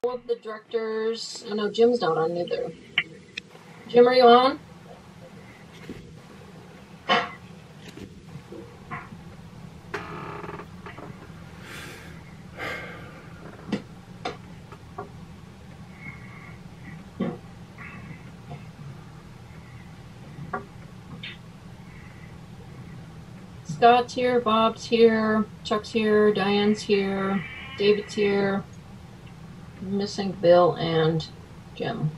Of the directors. I know Jim's not on either. Jim, are you on? Scott's here, Bob's here, Chuck's here, Diane's here, David's here. I'm missing Bill and Jim.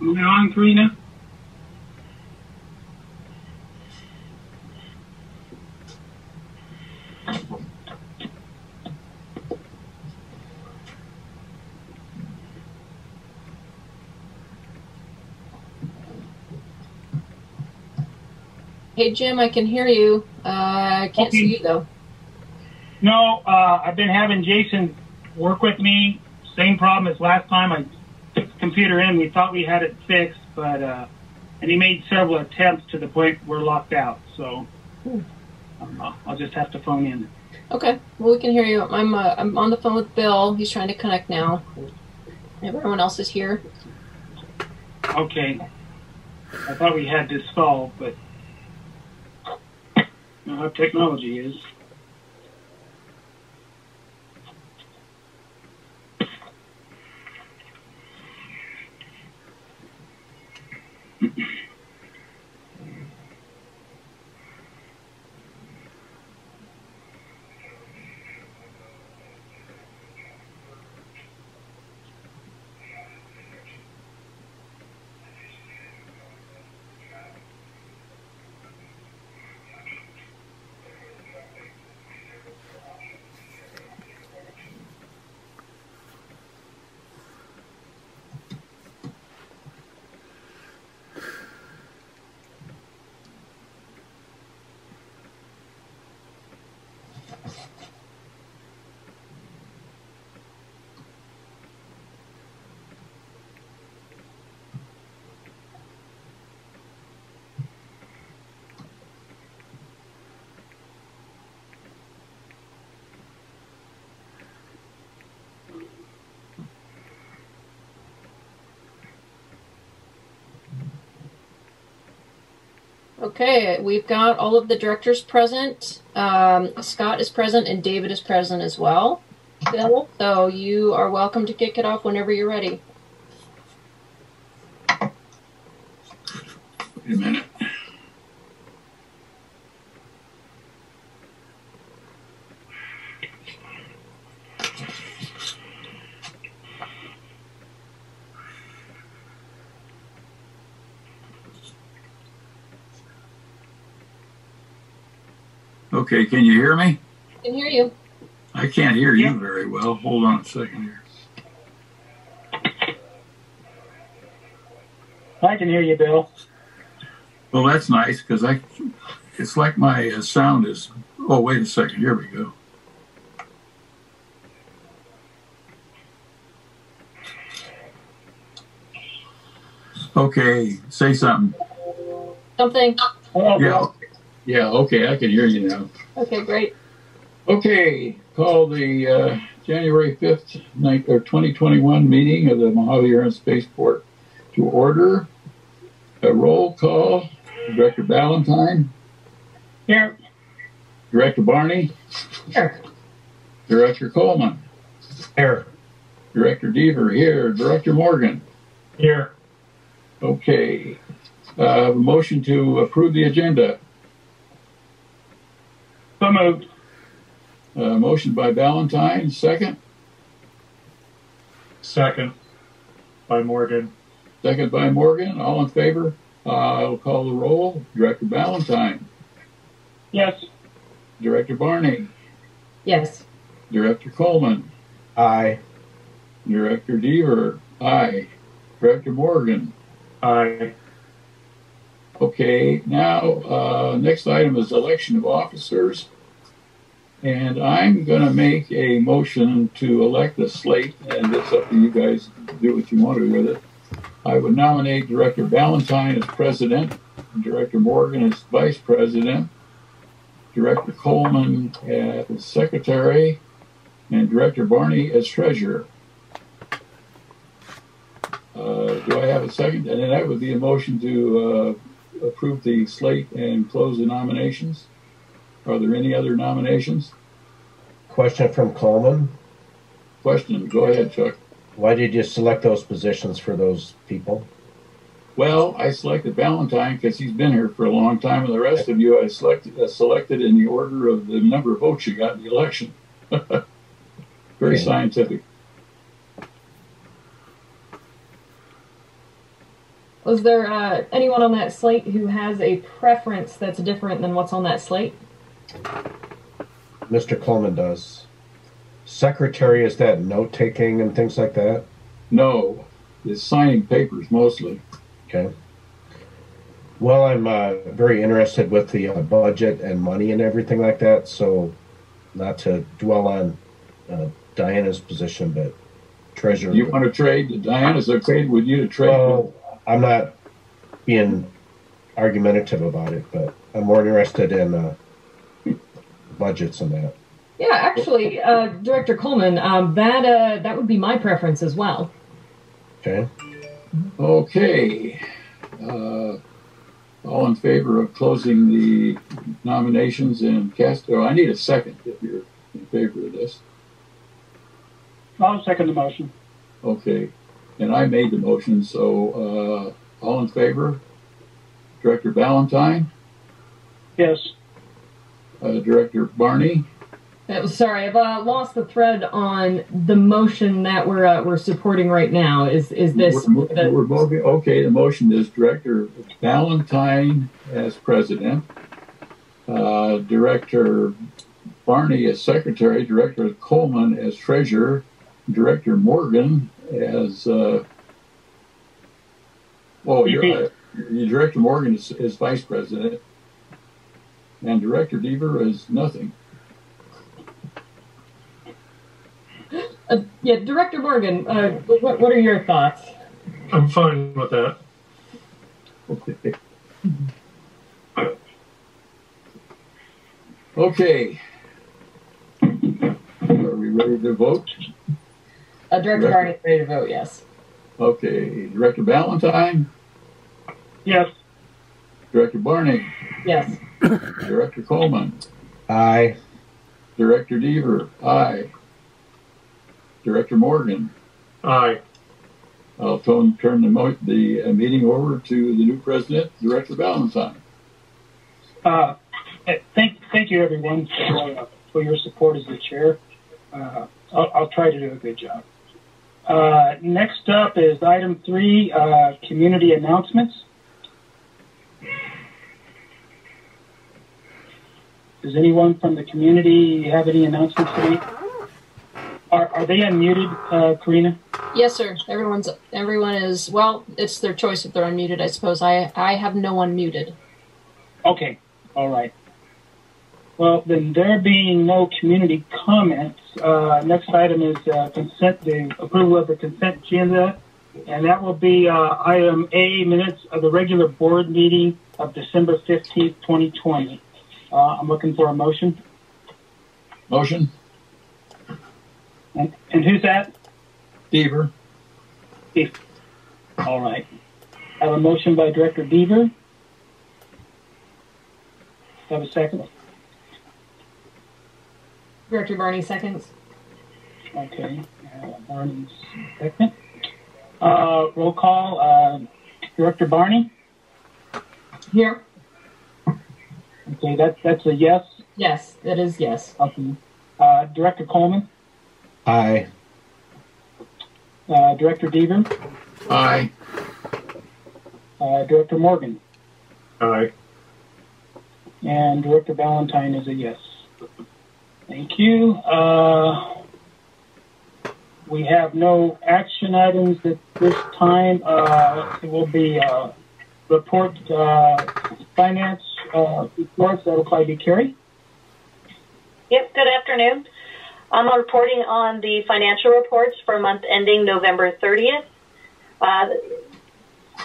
Moving on, Karina. Hey Jim, I can hear you. I can't see you though. No, I've been having Jason work with me. Same problem as last time. I took the computer in. We thought we had it fixed, but and he made several attempts to the point we're locked out. So I'll just have to phone in. Okay, well we can hear you. I'm on the phone with Bill. He's trying to connect now. Everyone else is here. Okay. I thought we had this solved, but you know how technology is. Okay, we've got all of the directors present. Scott is present and David is present as well. Bill, so you are welcome to kick it off whenever you're ready. Wait a minute. Okay, can you hear me? I can hear you. I can't hear you very well. Hold on a second here. I can hear you, Bill. Well, that's nice because it's like my sound is. Oh, wait a second. Here we go. Okay, say something. Something. Yeah. Yeah, okay, I can hear you now. Okay, great. Okay, call the January 5th, 2021 meeting of the Mojave Air Space Port to order. A roll call. Director Balentine. Here. Director Barney. Here. Director Coleman. Here. Director Deaver here. Director Morgan. Here. Okay. Motion to approve the agenda. So moved. Motion by Balentine, second. Second by Morgan. Second by Morgan. All in favor? I'll call the roll. Director Balentine. Yes. Director Barney. Yes. Director Coleman. Aye. Director Deaver. Aye. Director Morgan. Aye. Okay, now next item is election of officers. And I'm going to make a motion to elect a slate, and it's up to you guys to do what you want to do with it. I would nominate Director Balentine as president, Director Morgan as vice president, Director Coleman as secretary, and Director Barney as treasurer. Do I have a second? And then that would be a motion to approve the slate and close the nominations. Are there any other nominations? Question from Coleman. Question. Go ahead, Chuck. Why did you select those positions for those people? Well, I selected Balentine because he's been here for a long time, and the rest of you I selected in the order of the number of votes you got in the election. Very scientific. Was there anyone on that slate who has a preference that's different than what's on that slate? Mr. Coleman does. Secretary, is that note-taking and things like that? No, it's signing papers mostly. Okay. Well, I'm very interested with the budget and money and everything like that, so not to dwell on Diana's position, but treasurer. You want to trade? Diana's okay with you to trade? Well, I'm not being argumentative about it, but I'm more interested in budgets and that. Yeah, actually, Director Coleman, that would be my preference as well. Okay. Okay. All in favor of closing the nominations and cast? Oh, I need a second if you're in favor of this. I'll second the motion. Okay. And I made the motion, so all in favor? Director Balentine? Yes. Director Barney? Sorry, I've lost the thread on the motion that we're supporting right now. Is this? We're voting. Okay, the motion is Director Balentine as president, Director Barney as secretary, Director Coleman as treasurer, Director Morgan as Director Morgan is vice president, and Director Deaver is nothing. Yeah, Director Morgan, what are your thoughts? I'm fine with that. Okay. Okay. Are we ready to vote? Director Barney is ready to vote, yes. Okay. Director Balentine? Yes. Director Barney? Yes. Director Coleman? Aye. Director Deaver? Aye. Director Morgan? Aye. I'll turn the meeting over to the new president, Director Balentine. Thank you, everyone, for your support as the chair. I'll try to do a good job. Next up is item 3, community announcements. Does anyone from the community have any announcements to make? Are they unmuted, Karina? Yes, sir. Everyone is, well, it's their choice if they're unmuted, I suppose. I have no one muted. Okay. All right. Well, then there being no community comments, next item is the approval of the consent agenda, and that will be item A, minutes of the regular board meeting of December 15th, 2020. I'm looking for a motion. Motion? And who's that? Deaver. Deaver. All right. I have a motion by Director Deaver. Have a second? Director Barney seconds. Okay. Barney's second. Roll call. Director Barney? Here. Okay, that's a yes. Yes, that is yes. Okay. Director Coleman? Aye. Director Deaver? Aye. Director Morgan. Aye. And Director Balentine is a yes. Thank you. We have no action items at this time. It will be report finance reports. That'll probably be Carrie. Yep, good afternoon. I'm reporting on the financial reports for month ending November 30th.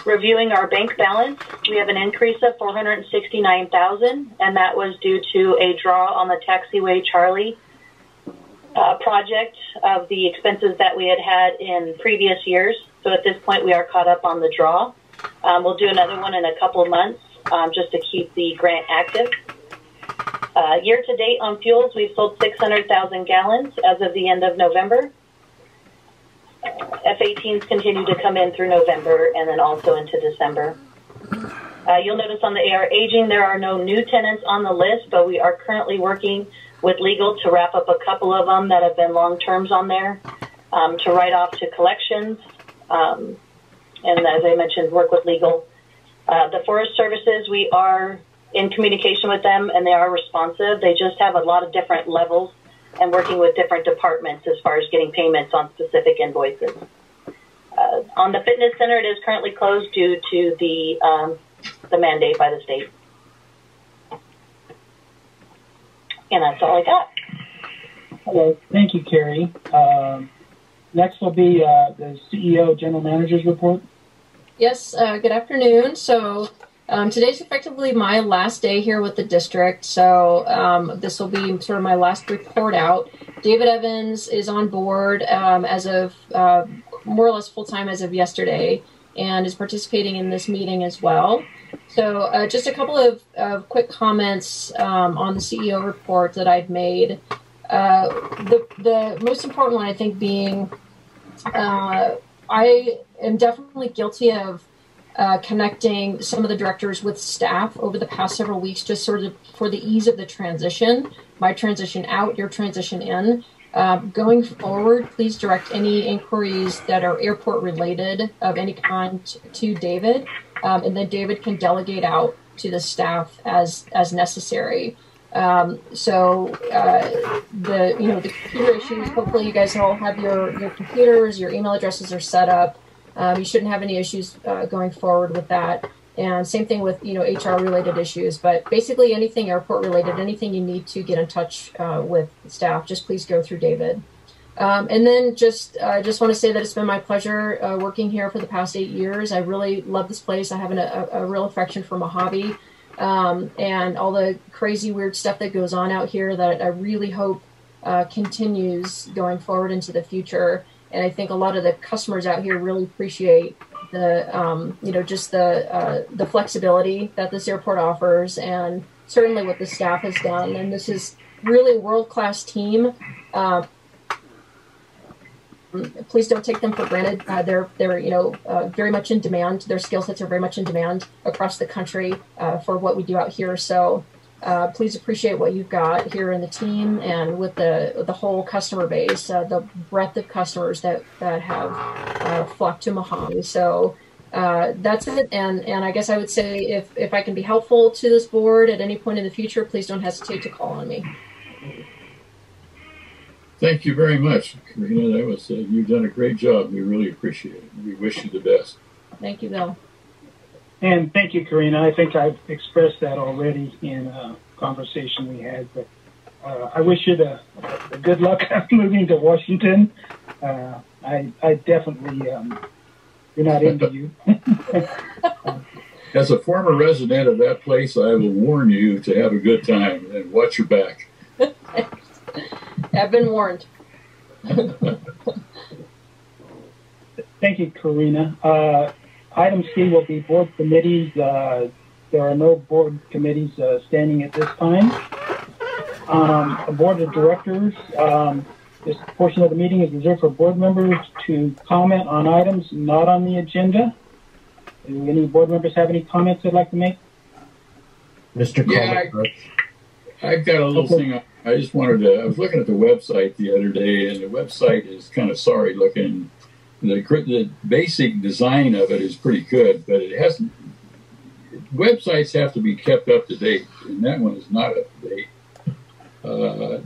Reviewing our bank balance, we have an increase of $469,000, and that was due to a draw on the Taxiway Charlie project of the expenses that we had in previous years. So at this point, we are caught up on the draw. We'll do another one in a couple of months just to keep the grant active. Year to date on fuels, we've sold 600,000 gallons as of the end of November. F-18s continue to come in through November and then also into December. You'll notice on the AR aging, there are no new tenants on the list, but we are currently working with legal to wrap up a couple of them that have been long terms on there, to write off to collections, and as I mentioned, work with legal. The Forest Services, we are in communication with them, and they are responsive. They just have a lot of different levels and working with different departments as far as getting payments on specific invoices. On the fitness center, it is currently closed due to the mandate by the state. And that's all I got. Hello. Thank you, Carrie. Next will be the CEO General Manager's report. Yes, good afternoon. So today's effectively my last day here with the district, so this will be sort of my last report out. David Evans is on board as of more or less full-time as of yesterday and is participating in this meeting as well. So just a couple of quick comments on the CEO report that I've made. The most important one, I think, being I am definitely guilty of connecting some of the directors with staff over the past several weeks, just sort of for the ease of the transition, my transition out, your transition in. Going forward, please direct any inquiries that are airport related of any kind to David, and then David can delegate out to the staff as necessary. So the computer issues, hopefully you guys all have your computers, your email addresses are set up. You shouldn't have any issues going forward with that. And same thing with HR related issues, but basically anything airport related, anything you need to get in touch with staff, just please go through David. And then just want to say that it's been my pleasure working here for the past 8 years. I really love this place. I have a real affection for Mojave and all the crazy weird stuff that goes on out here that I really hope continues going forward into the future. And I think a lot of the customers out here really appreciate the, just the flexibility that this airport offers, and certainly what the staff has done. And this is really a world-class team. Please don't take them for granted. They're very much in demand. Their skill sets are very much in demand across the country for what we do out here. So please appreciate what you've got here in the team and with the whole customer base, the breadth of customers that have flocked to Mojave. So that's it. And I guess I would say if I can be helpful to this board at any point in the future, please don't hesitate to call on me. Thank you very much, Karina. That was you've done a great job. We really appreciate it. We wish you the best. Thank you, Bill. And thank you, Karina. I think I've expressed that already in a conversation we had. But I wish you the good luck moving to Washington. I definitely, you're not into you. As a former resident of that place, I will warn you to have a good time and watch your back. I've been warned. Thank you, Karina. Item C will be board committees. There are no board committees standing at this time. A board of directors, this portion of the meeting is reserved for board members to comment on items not on the agenda. Do any board members have any comments they'd like to make? Mr. Coleman. Yeah, I've got a little thing. I just wanted to, I was looking at the website the other day, and the website is kind of sorry looking. The basic design of it is pretty good, but it hasn't websites have to be kept up to date, and that one is not up to date.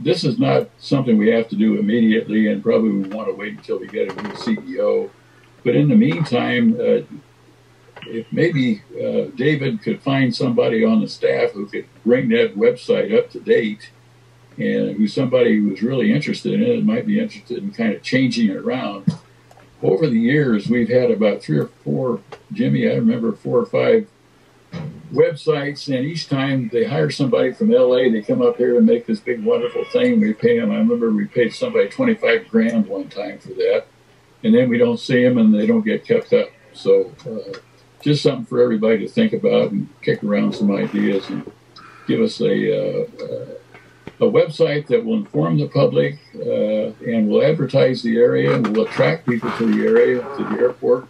This is not something we have to do immediately, and probably we want to wait until we get a new CEO. But in the meantime, if maybe David could find somebody on the staff who could bring that website up to date, and who's somebody who's really interested in it, might be interested in kind of changing it around. Over the years, we've had about 3 or 4, Jimmy, I remember 4 or 5 websites, and each time they hire somebody from LA, they come up here and make this big, wonderful thing. We pay them. I remember we paid somebody $25,000 one time for that, and then we don't see them, and they don't get kept up. So just something for everybody to think about and kick around some ideas and give us a website that will inform the public and will advertise the area and will attract people to the area, to the airport,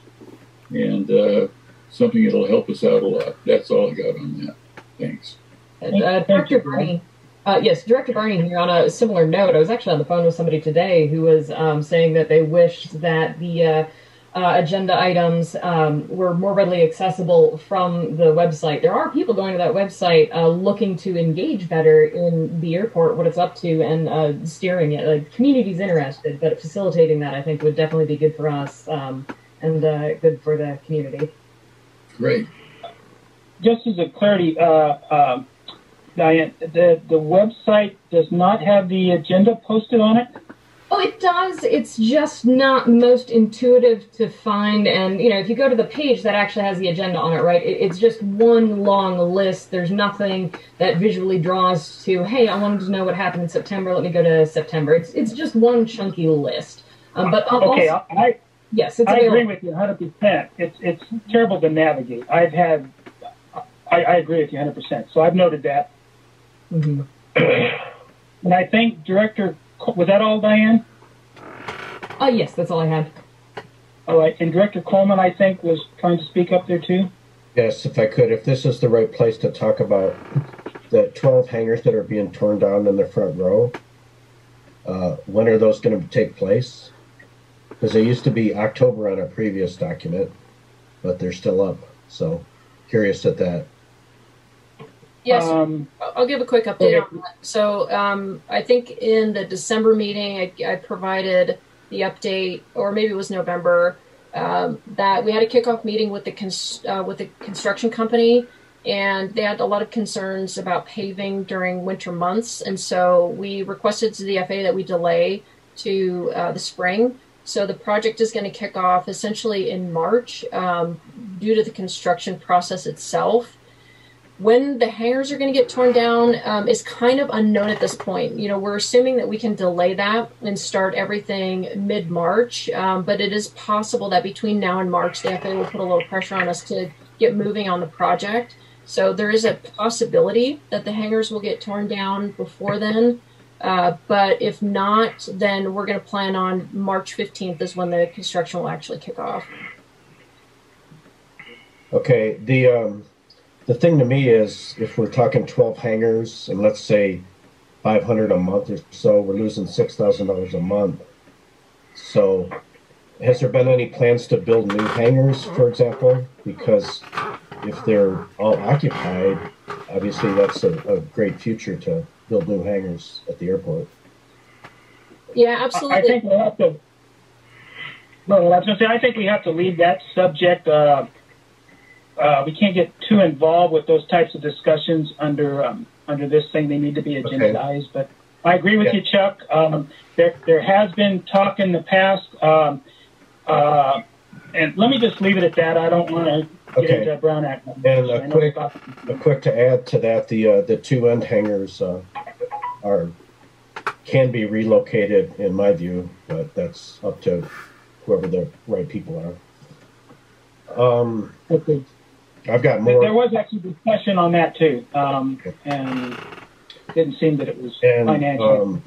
and something that'll help us out a lot. That's all I got on that. Thanks. Director Barney. Yes, Director Barney here. On a similar note, I was actually on the phone with somebody today who was saying that they wished that the agenda items were more readily accessible from the website. There are people going to that website looking to engage better in the airport, what it's up to, and steering it. Like, the community's interested, but facilitating that, I think, would definitely be good for us and good for the community. Great. Just as a clarity, Diane, the website does not have the agenda posted on it? Oh, it does. It's just not most intuitive to find. And, if you go to the page, that actually has the agenda on it, right? It's just one long list. There's nothing that visually draws to, hey, I wanted to know what happened in September. Let me go to September. It's just one chunky list. Yes, it's I available. agree with you 100%. It's terrible to navigate. I agree with you 100%. So I've noted that. Mm-hmm. And I think was that all, Diane? Yes, that's all I had. All right. And Director Coleman, I think, was trying to speak up there too. Yes, if I could. If this is the right place to talk about the 12 hangars that are being torn down in the front row, when are those going to take place? Because they used to be October on a previous document, but they're still up. So curious at that. Yes, I'll give a quick update on that. So I think in the December meeting, I provided the update, or maybe it was November, that we had a kickoff meeting with the construction company, and they had a lot of concerns about paving during winter months, and so we requested to the FAA that we delay to the spring. So the project is going to kick off essentially in March due to the construction process itself. When the hangars are going to get torn down is kind of unknown at this point. We're assuming that we can delay that and start everything mid-March, but it is possible that between now and March, the FAA will put a little pressure on us to get moving on the project. So there is a possibility that the hangars will get torn down before then. But if not, then we're going to plan on March 15th is when the construction will actually kick off. Okay, the thing to me is, if we're talking 12 hangars and let's say 500 a month or so, we're losing $6,000 a month. So has there been any plans to build new hangars, for example? Because if they're all occupied, obviously that's a great future to build new hangars at the airport. Yeah, absolutely. I think we'll have to. No, I was going to say, I think we have to leave that subject. We can't get too involved with those types of discussions under this thing. They need to be agendized. Okay. But I agree with you, Chuck. There has been talk in the past, and let me just leave it at that. I don't want to get into Brown Act. And a quick to add to that, the two end hangars can be relocated in my view, but that's up to whoever the right people are. Okay. I've got more. There was actually discussion on that too, and it didn't seem that it was financial.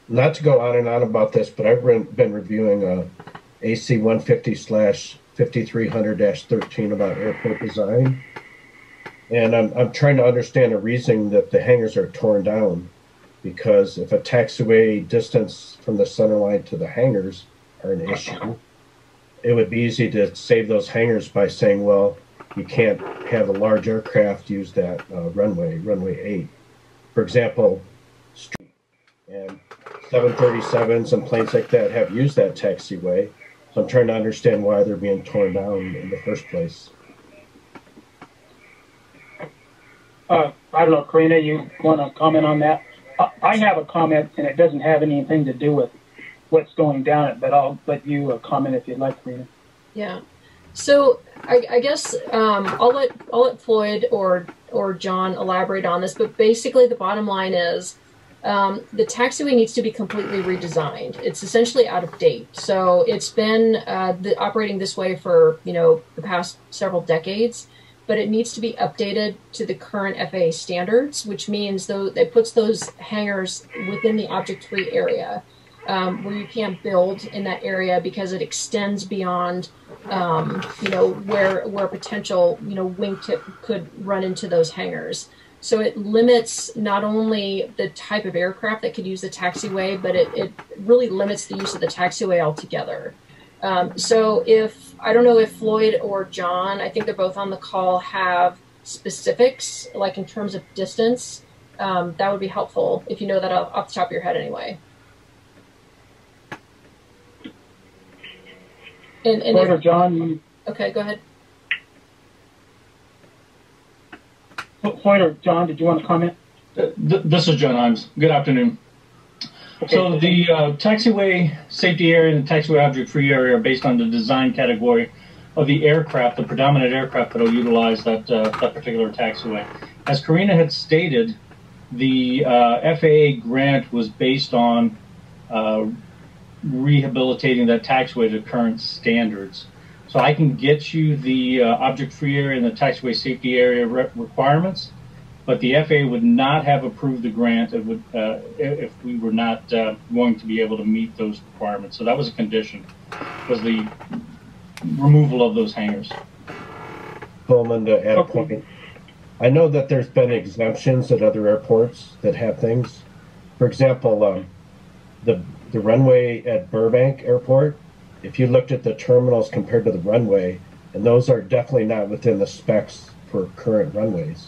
Not to go on and on about this, but I've been reviewing AC 150/5300-13 about airport design, and I'm trying to understand the reason that the hangars are torn down, because if a taxiway distance from the center line to the hangars are an issue, it would be easy to save those hangars by saying, well, you can't have a large aircraft use that runway 8. For example, and 737s and planes like that have used that taxiway. So I'm trying to understand why they're being torn down in the first place. I don't know, Karina, you want to comment on that? I have a comment, and it doesn't have anything to do with what's going down it, but I'll let you comment if you'd like, Karina. Yeah. So I guess I'll let Floyd or John elaborate on this, but basically the bottom line is the taxiway needs to be completely redesigned. It's essentially out of date. So it's been operating this way for the past several decades, but it needs to be updated to the current FAA standards, which means it puts those hangars within the object-free area, where you can't build in that area because it extends beyond, where a potential, wingtip could run into those hangars. So it limits not only the type of aircraft that could use the taxiway, but it really limits the use of the taxiway altogether. So I don't know if Floyd or John, I think they're both on the call, have specifics, like in terms of distance, that would be helpful if you know that off the top of your head anyway. Floyd or John? Okay, go ahead. Floyd or John, did you want to comment? This is John Himes. Good afternoon. Okay. So the taxiway safety area and the taxiway object-free area are based on the design category of the aircraft, the predominant aircraft that will utilize that particular taxiway. As Karina had stated, the FAA grant was based on rehabilitating that taxiway to current standards. So I can get you the object-free area and the taxiway safety area requirements, but the FAA would not have approved the grant if we were not going to be able to meet those requirements. So that was a condition, was the removal of those hangars. Coleman, to add a point, I know that there's been exemptions at other airports that have things. For example, the runway at Burbank Airport, if you looked at the terminals compared to the runway, and those are definitely not within the specs for current runways,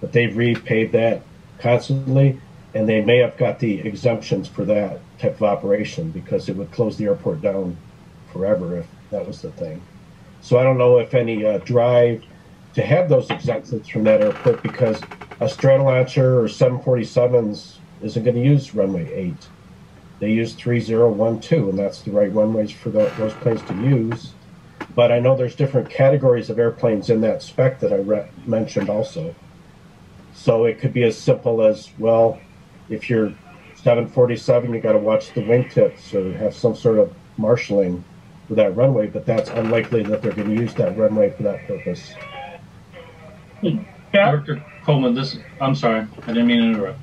but they've repaved that constantly, and they may have got the exemptions for that type of operation because it would close the airport down forever if that was the thing. So I don't know if any drive to have those exemptions from that airport, because a Stratolauncher or 747s isn't going to use runway 8. They use 3012, and that's the right runways for those planes to use. But I know there's different categories of airplanes in that spec that I mentioned also. So it could be as simple as, well, if you're 747, you got to watch the wingtips or have some sort of marshaling for that runway, but that's unlikely that they're going to use that runway for that purpose. Yeah. Director Coleman, I'm sorry, I didn't mean to interrupt.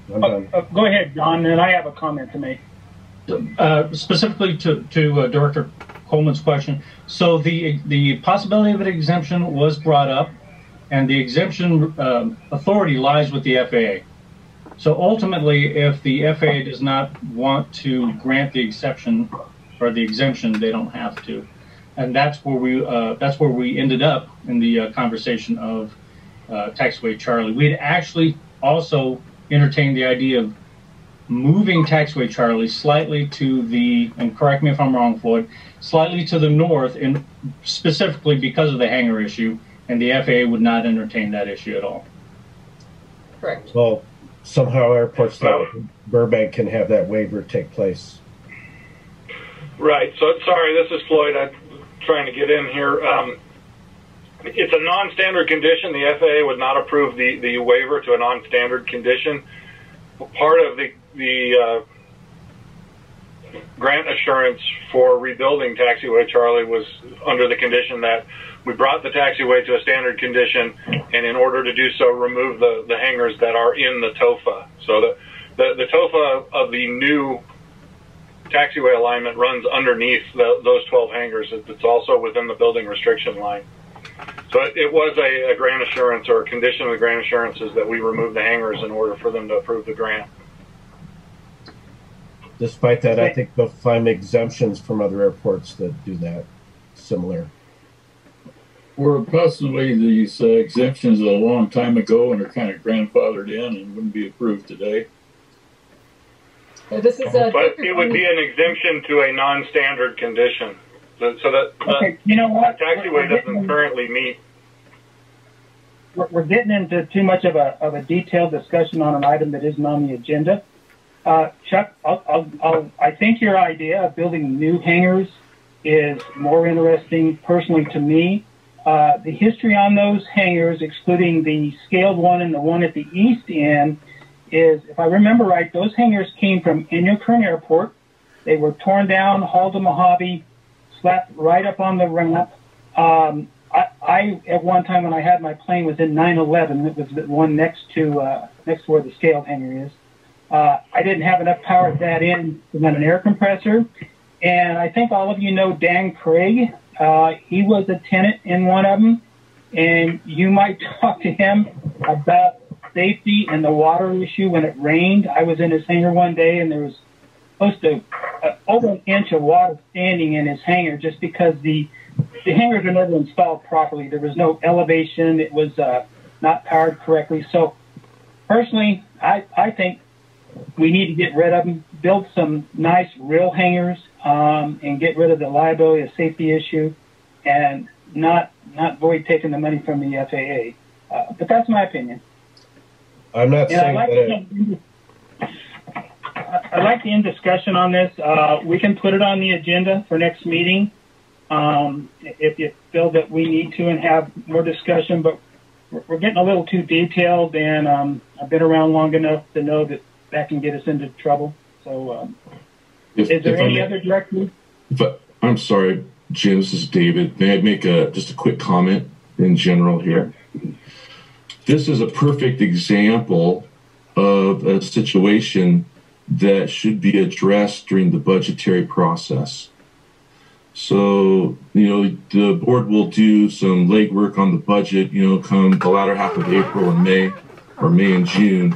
Go ahead, John, and I have a comment to make. Specifically to Director Coleman's question, so the possibility of an exemption was brought up, and the exemption authority lies with the FAA. So ultimately, if the FAA does not want to grant the exception or the exemption, they don't have to, and that's where we ended up in the conversation of Taxiway Charlie. We had actually also entertained the idea of moving Taxiway Charlie slightly to the, and correct me if I'm wrong, Floyd, slightly to the north, and specifically because of the hangar issue, and the FAA would not entertain that issue at all. Correct. Well, somehow airports like Burbank can have that waiver take place. Right. So, sorry, this is Floyd. I'm trying to get in here. It's a non-standard condition. The FAA would not approve the waiver to a non-standard condition. Part of the grant assurance for rebuilding Taxiway Charlie was under the condition that we brought the taxiway to a standard condition, and in order to do so, remove the hangars that are in the TOFA. So the TOFA of the new taxiway alignment runs underneath those 12 hangars. It's also within the building restriction line. So it was a grant assurance, or a condition of the grant assurance, is that we remove the hangars in order for them to approve the grant. Despite that, I think they'll find exemptions from other airports that do that similar. were possibly these exemptions a long time ago and are kind of grandfathered in and wouldn't be approved today. This is but it would be an exemption to a non-standard condition. So that okay, you know what? the taxiway doesn't currently meet. We're getting into too much of a detailed discussion on an item that isn't on the agenda. Chuck, I think your idea of building new hangars is more interesting personally to me. The history on those hangars, excluding the scaled one and the one at the east end, is, if I remember right, those hangars came from Inyokern Airport. They were torn down, hauled to Mojave, slapped right up on the ramp. I at one time when I had my plane was in 911. It was the one next to where the scaled hangar is. I didn't have enough power at that end to run an air compressor. And I think all of you know Dan Craig. He was a tenant in one of them. And you might talk to him about safety and the water issue when it rained. I was in his hangar one day and there was close to over an inch of water standing in his hangar just because the hangars were never installed properly. There was no elevation. It was not powered correctly. So personally, I think we need to get rid of them, build some nice real hangars, and get rid of the liability of safety issue and not void taking the money from the FAA. But that's my opinion. I'm not saying I'd like to end discussion on this. We can put it on the agenda for next meeting if you feel that we need to and have more discussion, but we're getting a little too detailed, and I've been around long enough to know that can get us into trouble. So is there any other director? I'm sorry, Jim, this is David. May I make just a quick comment in general here? Sure. This is a perfect example of a situation that should be addressed during the budgetary process. So, the board will do some legwork on the budget, come the latter half of April and May, or May and June.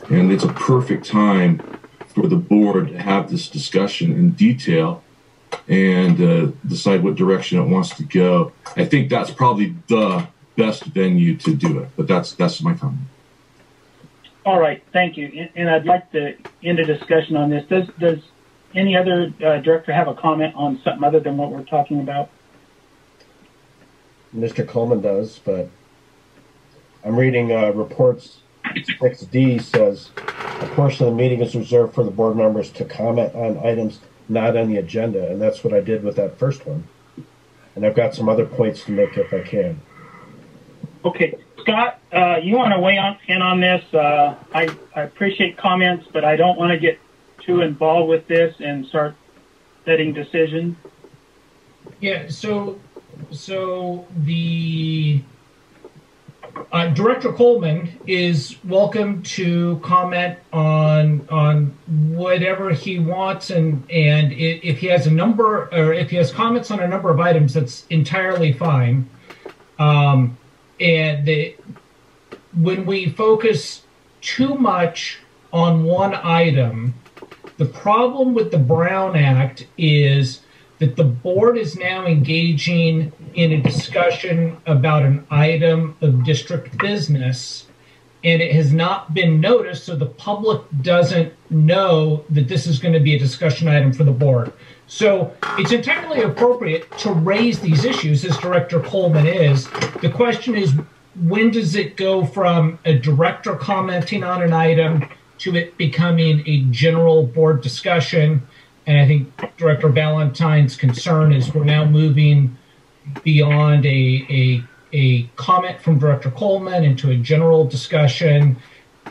And it's a perfect time for the board to have this discussion in detail and decide what direction it wants to go. I think that's probably the best venue to do it, but that's my comment. All right, thank you. And I'd like to end a discussion on this. Does any other director have a comment on something other than what we're talking about? Mr. Coleman does, but I'm reading reports. 6D says a portion of the meeting is reserved for the board members to comment on items not on the agenda, and that's what I did with that first one. And I've got some other points to make if I can. Okay, Scott, you want to weigh in on this? I appreciate comments, but I don't want to get too involved with this and start setting decisions. Yeah, so the Director Coleman is welcome to comment on whatever he wants, and if he has a number, or if he has comments on a number of items, that's entirely fine. When we focus too much on one item, the problem with the Brown Act is that the board is now engaging in a discussion about an item of district business, and it has not been noticed, so the public doesn't know that this is going to be a discussion item for the board. So it's entirely appropriate to raise these issues, as Director Coleman is. The question is, when does it go from a director commenting on an item to it becoming a general board discussion? And I think Director Balentine's concern is we're now moving beyond a comment from Director Coleman into a general discussion.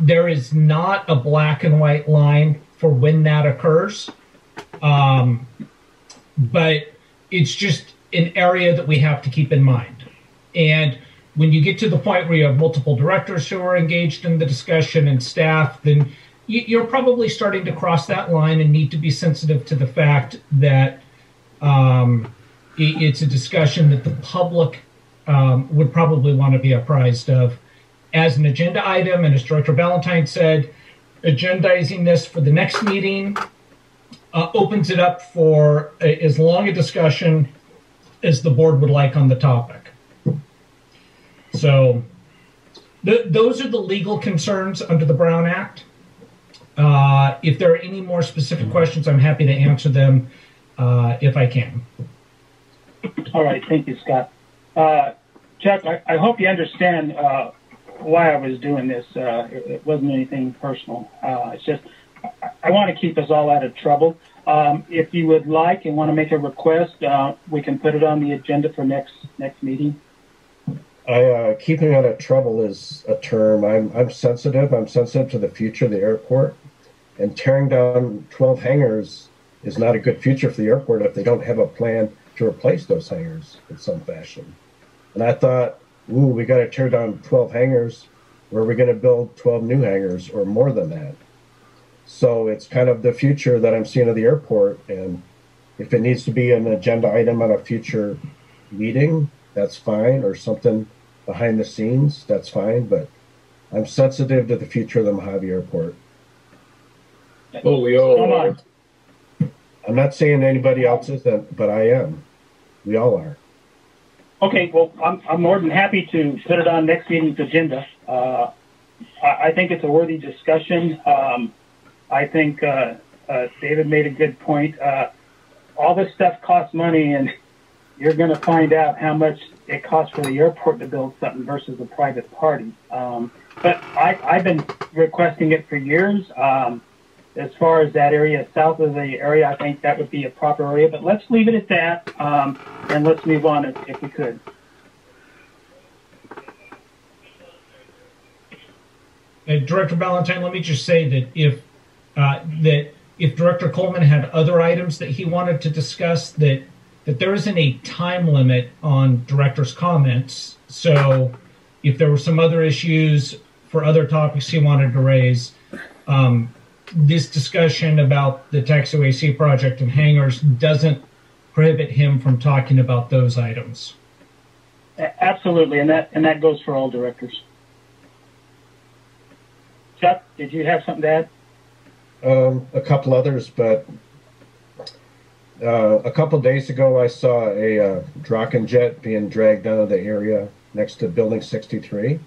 There is not a black and white line for when that occurs, but it's just an area that we have to keep in mind. And when you get to the point where you have multiple directors who are engaged in the discussion and staff, then you're probably starting to cross that line and need to be sensitive to the fact that it's a discussion that the public would probably want to be apprised of as an agenda item. And as Director Balentine said, agendizing this for the next meeting opens it up for as long a discussion as the board would like on the topic. So those are the legal concerns under the Brown Act. If there are any more specific questions, I'm happy to answer them if I can. All right, thank you, Scott. Chuck, I hope you understand why I was doing this. It wasn't anything personal. It's just I want to keep us all out of trouble. If you would like and want to make a request, we can put it on the agenda for next meeting. Keeping out of trouble is a term. I'm sensitive. I'm sensitive to the future of the airport, and tearing down 12 hangars is not a good future for the airport if they don't have a plan to replace those hangars in some fashion. And I thought, we got to tear down 12 hangars. Where are we going to build 12 new hangars or more than that? So it's kind of the future that I'm seeing of the airport. And if it needs to be an agenda item on a future meeting, that's fine, or something behind the scenes, that's fine. But I'm sensitive to the future of the Mojave Airport. Well, we all are. I'm not saying anybody else isn't, but I am. We all are. Okay, well, I'm more than happy to put it on next meeting's agenda. I think it's a worthy discussion. I think David made a good point. All this stuff costs money, and you're going to find out how much it costs for the airport to build something versus a private party. But I've been requesting it for years. As far as that area south of the area, I think that would be a proper area. But let's leave it at that, and let's move on if we could. Director Balentine, let me just say that if Director Coleman had other items that he wanted to discuss, that there isn't a time limit on director's comments. So if there were some other issues for other topics he wanted to raise, this discussion about the taxiway C project and hangars doesn't prohibit him from talking about those items. Absolutely, and that goes for all directors. Chuck, did you have something to add? A couple others, but a couple days ago I saw a Draken jet being dragged out of the area next to Building 63.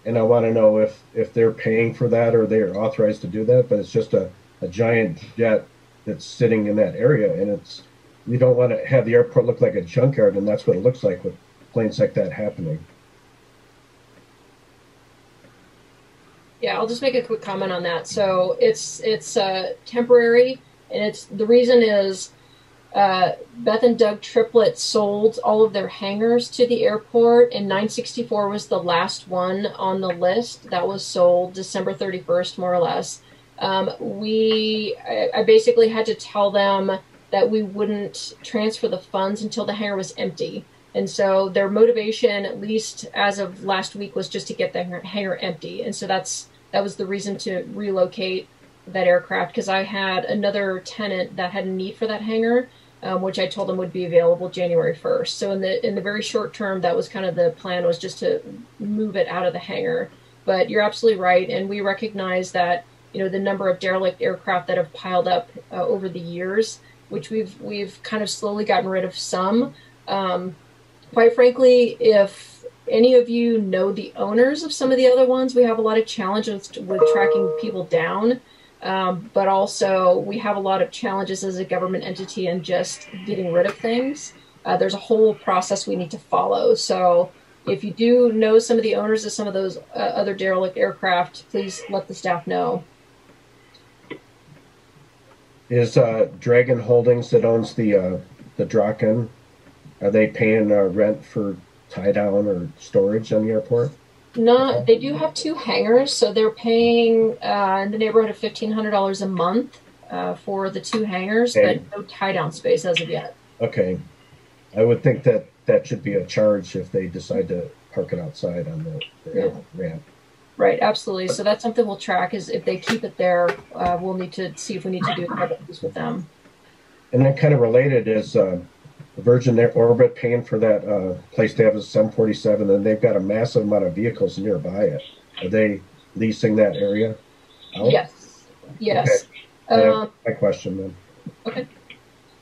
And I want to know if they're paying for that or they're authorized to do that, but it's just a giant jet that's sitting in that area. And we don't want to have the airport look like a junkyard, and that's what it looks like with planes like that happening. Yeah, I'll just make a quick comment on that. So it's temporary, and the reason is Beth and Doug Triplett sold all of their hangars to the airport, and 964 was the last one on the list that was sold December 31st, more or less. I basically had to tell them that we wouldn't transfer the funds until the hangar was empty. And so their motivation, at least as of last week, was just to get the hangar empty. And so that was the reason to relocate that aircraft, because I had another tenant that had a need for that hangar, which I told them would be available January 1st. So in the very short term, that was kind of the plan, was just to move it out of the hangar. But you're absolutely right, and we recognize that the number of derelict aircraft that have piled up over the years, which we've kind of slowly gotten rid of some. Quite frankly, if any of you know the owners of some of the other ones, we have a lot of challenges with tracking people down. But also we have a lot of challenges as a government entity and just getting rid of things. There's a whole process we need to follow. So if you do know some of the owners of some of those other derelict aircraft, please let the staff know. Is Dragon Holdings that owns the Draken, are they paying rent for tie down or storage on the airport? No, they do have two hangars, so they're paying in the neighborhood of $1,500 a month for the two hangars, but no tie-down space as of yet. Okay. I would think that should be a charge if they decide to park it outside on the ramp. Right, absolutely. So that's something we'll track, is if they keep it there, we'll need to see if we need to do a with them. And then kind of related is Virgin Orbit paying for that place to have a 747, and they've got a massive amount of vehicles nearby it. Are they leasing that area out? Yes. Okay. My question then. Okay.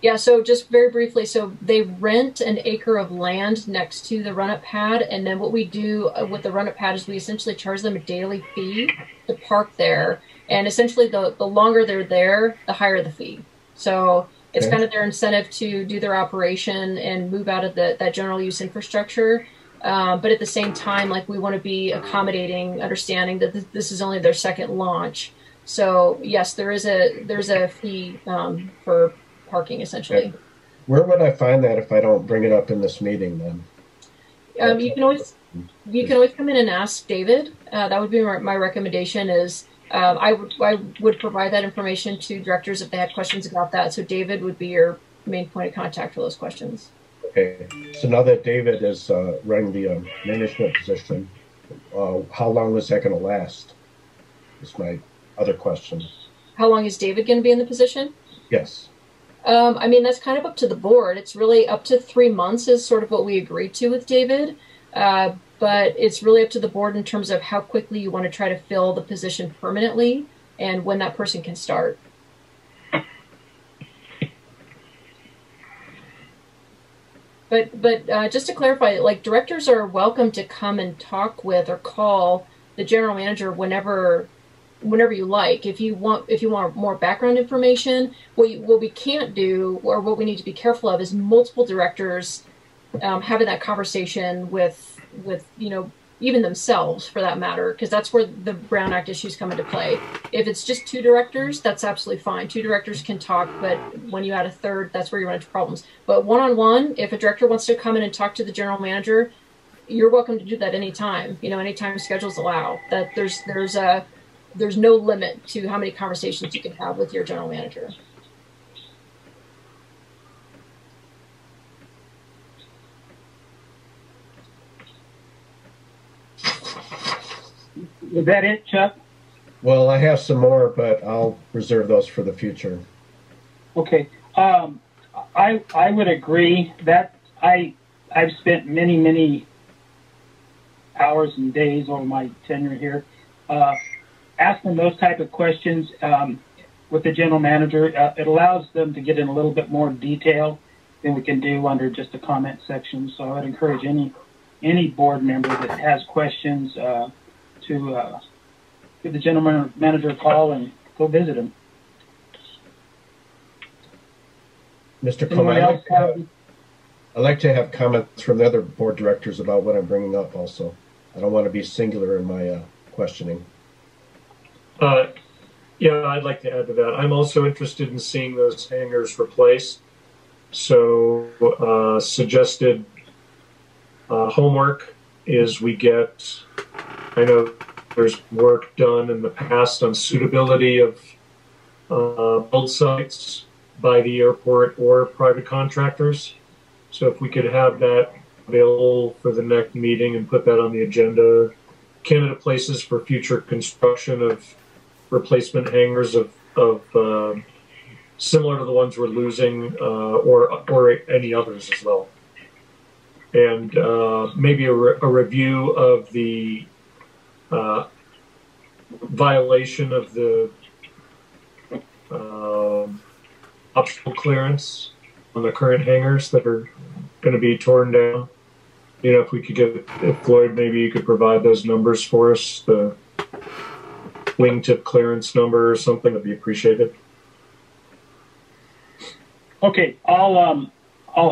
Yeah, so just very briefly, so they rent an acre of land next to the run-up pad, and then what we do with the run-up pad is we essentially charge them a daily fee to park there, and essentially the longer they're there, the higher the fee. So it's kind of their incentive to do their operation and move out of that general use infrastructure. But at the same time, like, we want to be accommodating, understanding that this is only their second launch. So yes, there's a fee for parking, essentially. Okay. Where would I find that if I don't bring it up in this meeting then? You can always come in and ask David. That would be my recommendation. Is I would provide that information to directors if they had questions about that. So David would be your main point of contact for those questions. Okay. So now that David is running the management position, how long is that going to last? Is my other question. How long is David going to be in the position? Yes. I mean, that's kind of up to the board. It's really up to 3 months is sort of what we agreed to with David. But it's really up to the board in terms of how quickly you want to try to fill the position permanently and when that person can start. But just to clarify, like, directors are welcome to come and talk with or call the general manager whenever you like. If you want more background information, what we can't do, or what we need to be careful of, is multiple directors having that conversation with even themselves, for that matter, because that's where the Brown Act issues come into play. If it's just 2 directors, that's absolutely fine. 2 directors can talk, but when you add a third, that's where you run into problems. But one-on-one, if a director wants to come in and talk to the general manager, you're welcome to do that anytime. Anytime schedules allow. That there's no limit to how many conversations you can have with your general manager. Is that it, Chuck? Well, I have some more, but I'll reserve those for the future. Okay. I would agree that I've spent many hours and days over my tenure here asking those type of questions with the general manager. It allows them to get in a little bit more detail than we can do under just a comment section. So I'd encourage any board member that has questions to give the general manager a call and go visit him. Mr. Coleman, I'd like to have comments from the other board directors about what I'm bringing up also. I don't want to be singular in my questioning. Yeah, I'd like to add to that. I'm also interested in seeing those hangars replaced. So suggested homework is we get, I know there's work done in the past on suitability of build sites by the airport or private contractors. So if we could have that available for the next meeting and put that on the agenda, candidate places for future construction of replacement hangars of similar to the ones we're losing, or any others as well. And maybe a review of the violation of the optional clearance on the current hangars that are going to be torn down. If we could get, if Floyd, maybe you could provide those numbers for us, the wingtip clearance number or something, would be appreciated. Okay, I'll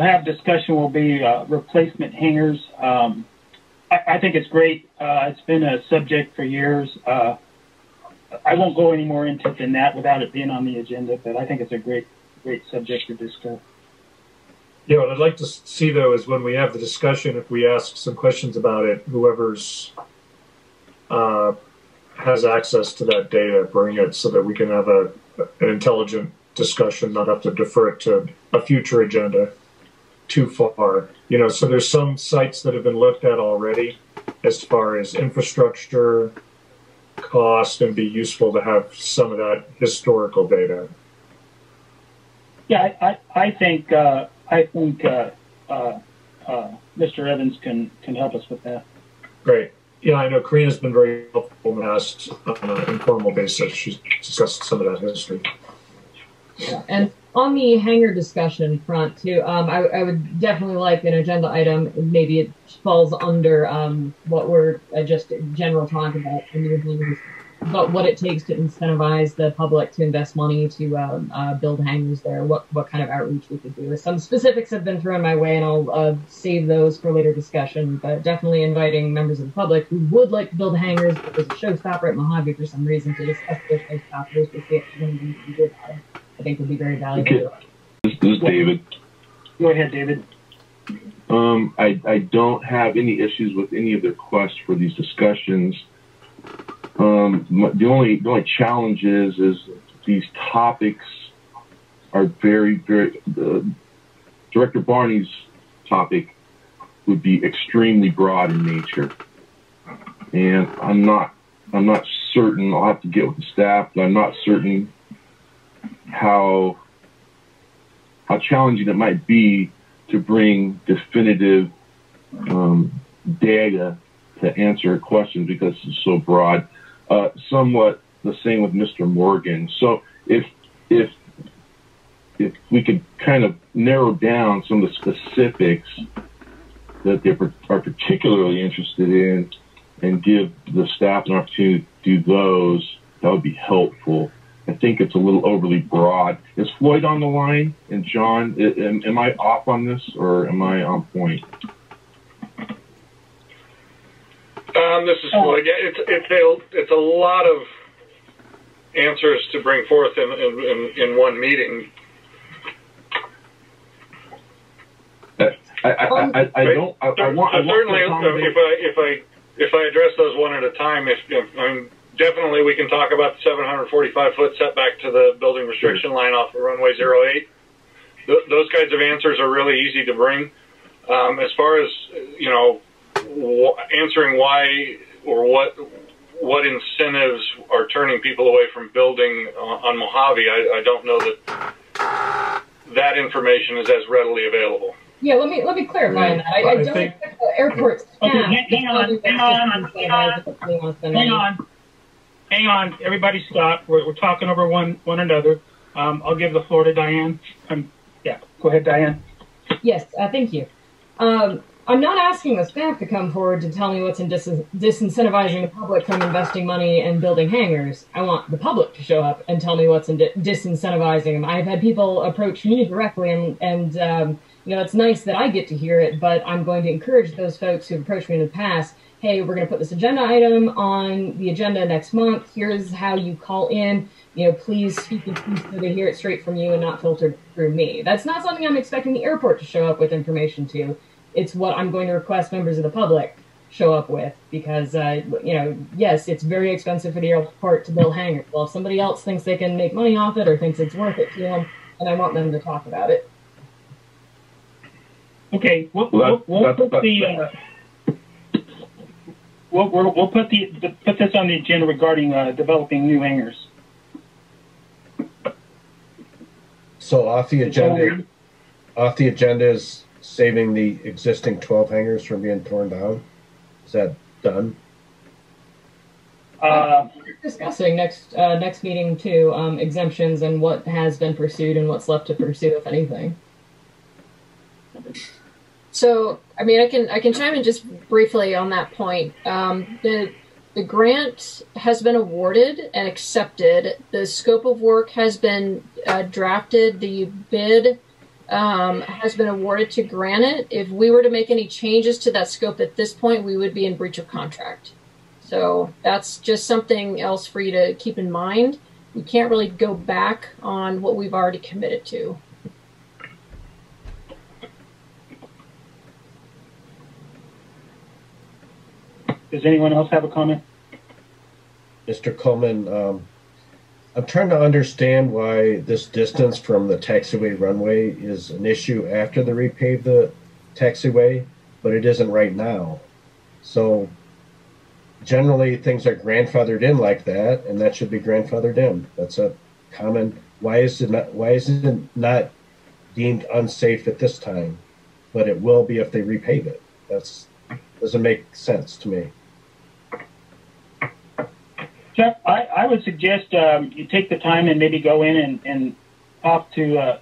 have discussion. Will be replacement hangars. I think it's great. It's been a subject for years. I won't go any more into it than that without it being on the agenda, but I think it's a great subject to discuss. Yeah, what I'd like to see, though, is when we have the discussion, if we ask some questions about it, whoever's has access to that data, bring it so that we can have an intelligent discussion, not have to defer it to a future agenda too far. So there's some sites that have been looked at already as far as infrastructure, cost, and be useful to have some of that historical data. Yeah, I think Mr. Evans can help us with that. Great. Yeah, I know Karina's been very helpful in the past on an informal basis. She's discussed some of that history. Yeah. And On the hangar discussion front, too, I would definitely like an agenda item. Maybe it falls under what we're just general talk about, but what it takes to incentivize the public to invest money to build hangars there, what kind of outreach we could do. Some specifics have been thrown my way, and I'll save those for later discussion, but definitely inviting members of the public who would like to build hangars, but there's a showstopper at Mojave for some reason to discuss those showstoppers to see if there's anything we can do about it. I think would be very valuable. Okay. This is David. Go ahead, David. I don't have any issues with any of the requests for these discussions. The only challenge is these topics are very, very. Director Barney's topic would be extremely broad in nature, and I'm not certain. I'll have to get with the staff, but I'm not certain how challenging it might be to bring definitive data to answer a question because it's so broad. Somewhat the same with Mr. Morgan. So if we could kind of narrow down some of the specifics that they are particularly interested in and give the staff an opportunity to do those, that would be helpful. I think it's a little overly broad. Is Floyd on the line? And John, am I off on this or am I on point? This is Floyd. Yeah, it's a lot of answers to bring forth in one meeting. I if I address those one at a time, definitely we can talk about the 745-foot setback to the building restriction line off of runway 08. Those kinds of answers are really easy to bring. As far as, answering why or what incentives are turning people away from building on Mojave, I don't know that information is as readily available. Yeah, let me clarify on that. I don't think the airport staff. Okay, hang on. Everybody stop. We're talking over one another. I'll give the floor to Diane. Yeah, go ahead, Diane. Yes, thank you. I'm not asking the staff to come forward to tell me what's in disincentivizing the public from investing money and building hangars. I want the public to show up and tell me what's in disincentivizing them. I've had people approach me directly, and it's nice that I get to hear it, but I'm going to encourage those folks who have approached me in the past, hey, we're going to put this agenda item on the agenda next month. Here's how you call in. Please speak in truth so they hear it straight from you and not filtered through me. That's not something I'm expecting the airport to show up with information to. It's what I'm going to request members of the public show up with because, yes, it's very expensive for the airport to build hangars. Well, if somebody else thinks they can make money off it or thinks it's worth it to them, and I want them to talk about it. Okay, we'll put this on the agenda regarding developing new hangars. So off the agenda is saving the existing 12 hangars from being torn down. Is that done? We're discussing next meeting too, exemptions and what has been pursued and what's left to pursue, if anything. So, I can chime in just briefly on that point. The grant has been awarded and accepted. The scope of work has been drafted. The bid has been awarded to Granite. If we were to make any changes to that scope at this point, we would be in breach of contract. So that's just something else for you to keep in mind. We can't really go back on what we've already committed to. Does anyone else have a comment? Mr. Coleman, I'm trying to understand why this distance from the taxiway runway is an issue after they repave the taxiway, but it isn't right now. So generally things are grandfathered in like that, and that should be grandfathered in. That's a common. Why is it not deemed unsafe at this time, but it will be if they repave it? That doesn't make sense to me. Jeff, I would suggest you take the time and maybe go in and talk to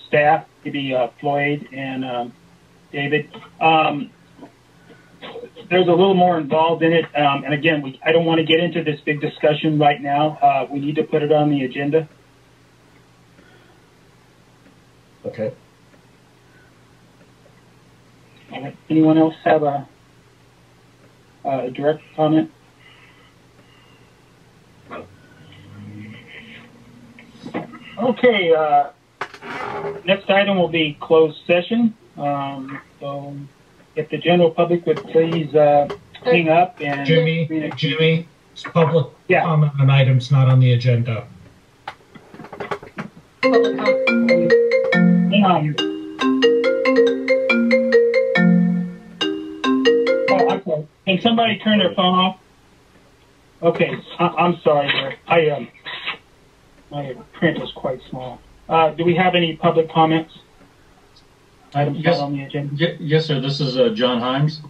staff, maybe Floyd and David. There's a little more involved in it, and again, I don't want to get into this big discussion right now. We need to put it on the agenda. Okay. Anyone else have a direct comment? Okay. Next item will be closed session. So if the general public would please hang up and Jimmy, it's public comment on items not on the agenda. Public comment. Hang on. Oh, okay. Can somebody turn their phone off? Okay, I'm sorry there. My print is quite small. Do we have any public comments? Items Yes. on the agenda? Yes, sir. This is John Himes.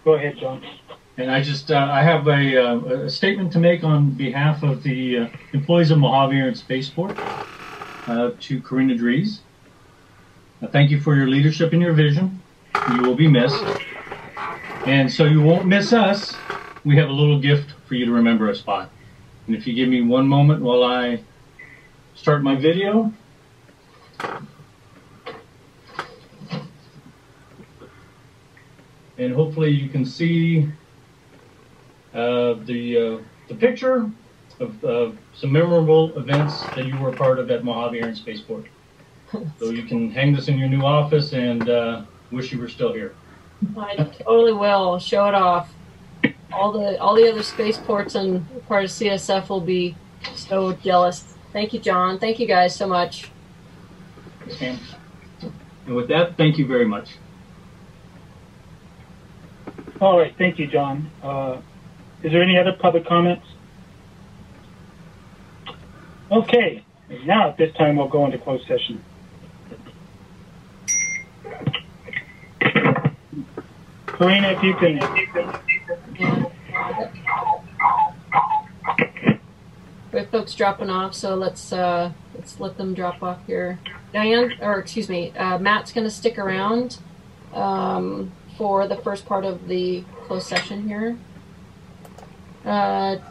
Go ahead, John. And I have a statement to make on behalf of the employees of Mojave Air Space Port to Karina Drees. Thank you for your leadership and your vision. You will be missed. And so you won't miss us. We have a little gift for you to remember us by. And if you give me one moment while I start my video. And hopefully you can see the picture of some memorable events that you were a part of at Mojave Air Space Port. So you can hang this in your new office and wish you were still here. I totally will. Show it off. All the other spaceports and part of CSF will be so jealous. Thank you, John. Thank you guys so much. And with that, thank you very much. All right, thank you, John. Is there any other public comments? Okay, now at this time we'll go into closed session. Karina, if you can. We have folks dropping off, so let's let them drop off here. Matt's going to stick around for the first part of the closed session here.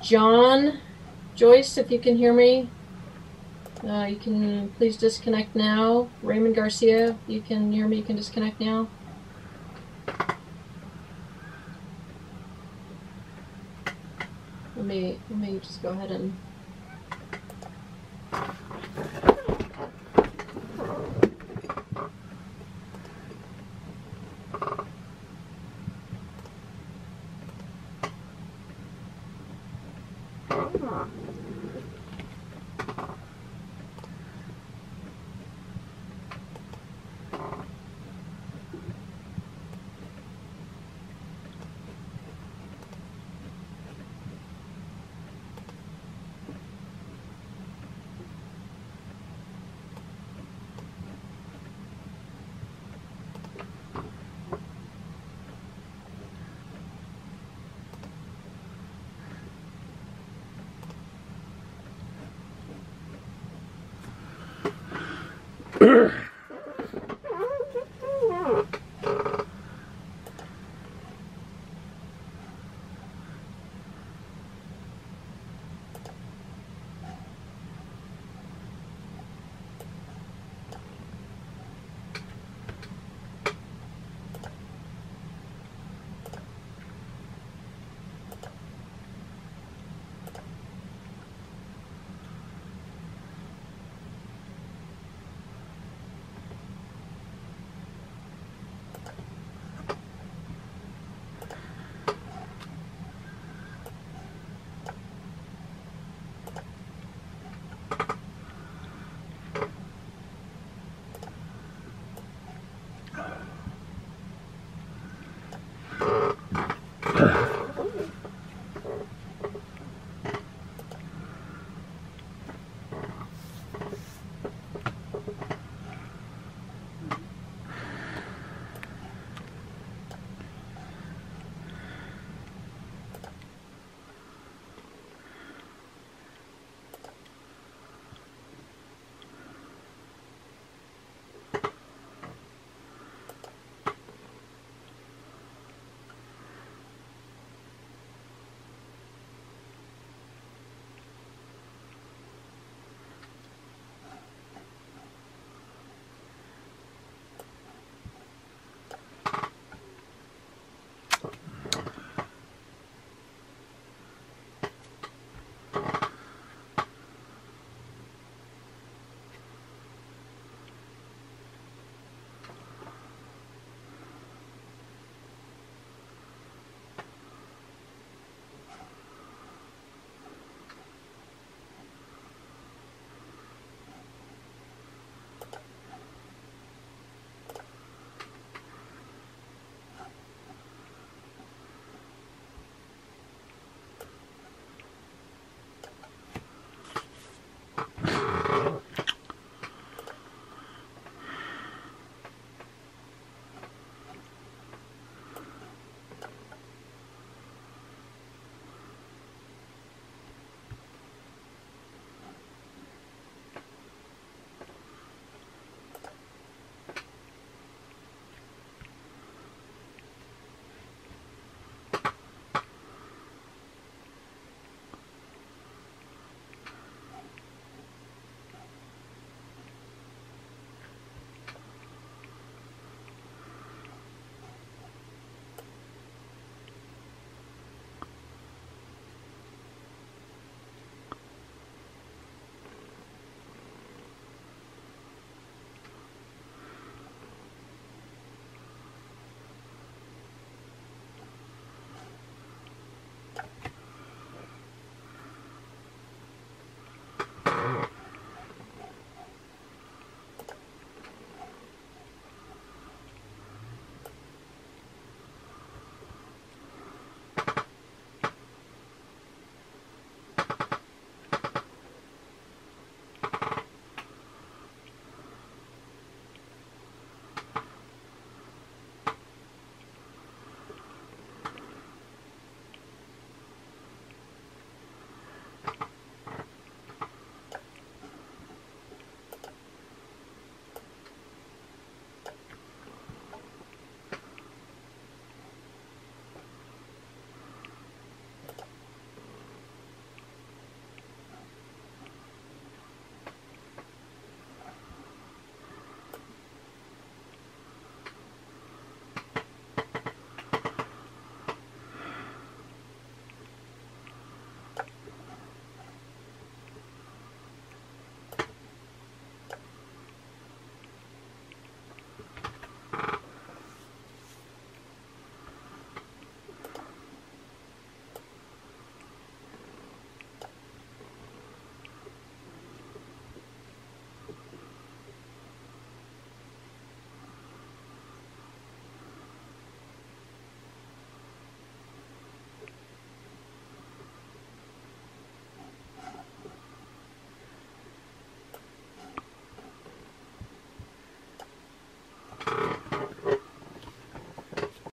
John, Joyce, if you can hear me, you can please disconnect now. Raymond Garcia, you can hear me, you can disconnect now. Let me just go ahead and Urgh.